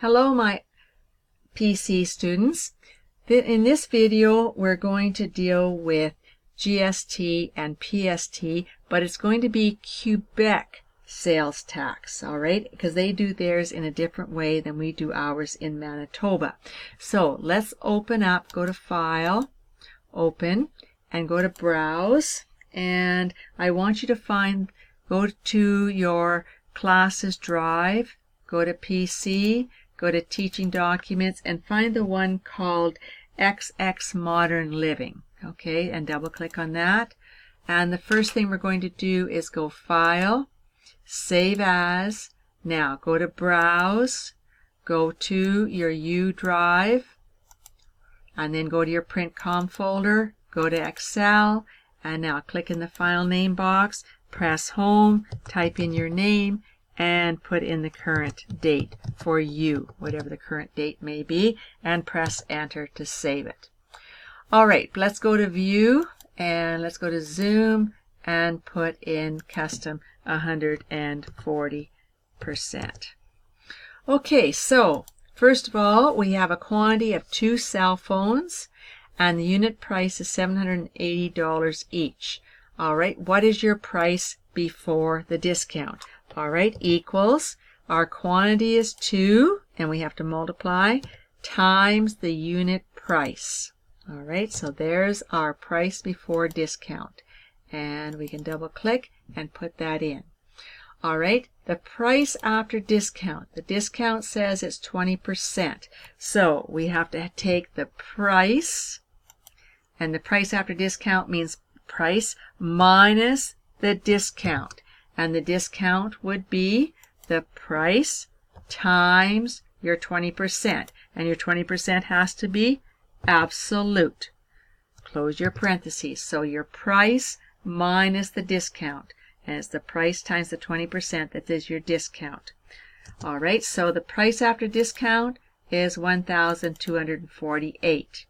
Hello my PC students. In this video we're going to deal with GST and PST, but it's going to be Quebec sales tax, alright? Because they do theirs in a different way than we do ours in Manitoba. So let's open up, go to File, Open, and go to Browse. And I want you to go to your Classes Drive, go to PC, go to Teaching Documents, and find the one called XX Modern Living. Okay, and double click on that. And the first thing we're going to do is go File, Save As. Now go to Browse, go to your U drive, and then go to your Print.com folder, go to Excel, and now click in the file name box, press Home, type in your name, and put in the current date for you, whatever the current date may be, and press Enter to save it. Alright, let's go to View, and let's go to Zoom, and put in Custom 140%. Okay, so first of all, we have a quantity of 2 cell phones, and the unit price is $780 each. Alright, what is your price before the discount? Alright, equals, our quantity is 2, and we have to multiply, times the unit price. Alright, so there's our price before discount. And we can double click and put that in. Alright, the price after discount. The discount says it's 20%. So we have to take the price, and the price after discount means price minus the discount. And the discount would be the price times your 20%. And your 20% has to be absolute. Close your parentheses. So your price minus the discount. And it's the price times the 20% that is your discount. Alright, so the price after discount is $1,248.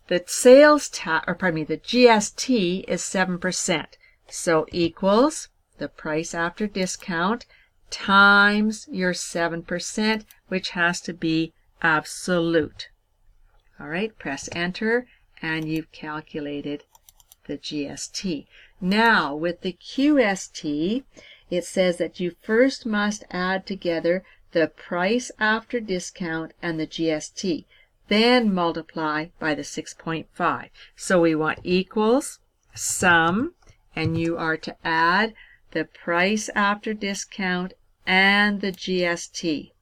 The sales tax, or pardon me, the GST is 7%. So equals the price after discount times your 7%, which has to be absolute. Alright, press Enter, and you've calculated the GST. Now, with the QST, it says that you first must add together the price after discount and the GST, then multiply by the 6.5. So we want equals, sum, and you are to add the price after discount and the GST.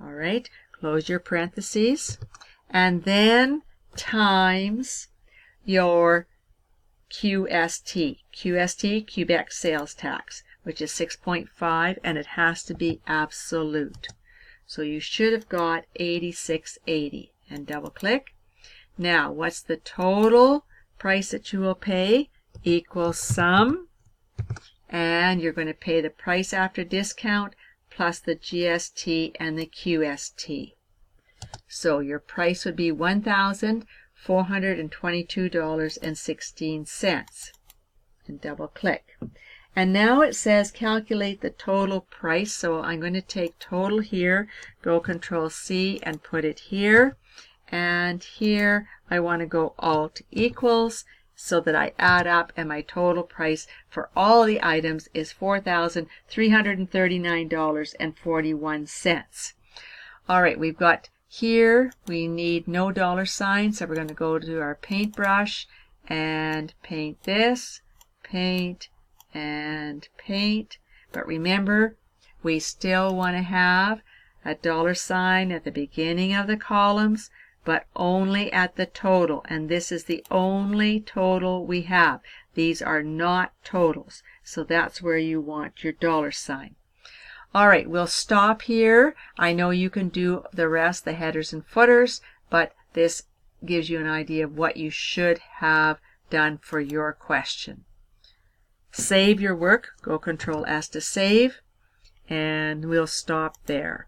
Alright, close your parentheses, and then times your QST. QST, Quebec sales tax, which is 6.5, and it has to be absolute. So you should have got 86.80, and double click. Now, what's the total price that you will pay? Equals sum, and you're going to pay the price after discount plus the GST and the QST. So your price would be $1,422.16. And double click. And now it says calculate the total price. So I'm going to take total here, go Control C and put it here. And here I want to go Alt equals, so that I add up, and my total price for all the items is $4,339.41. Alright, we've got here, we need no dollar sign, so we're going to go to our paintbrush and paint this, paint, and paint. But remember, we still want to have a dollar sign at the beginning of the columns, but only at the total, and this is the only total we have. These are not totals, so that's where you want your dollar sign. Alright, we'll stop here. I know you can do the rest, the headers and footers, but this gives you an idea of what you should have done for your question. Save your work, go Control S to save, and we'll stop there.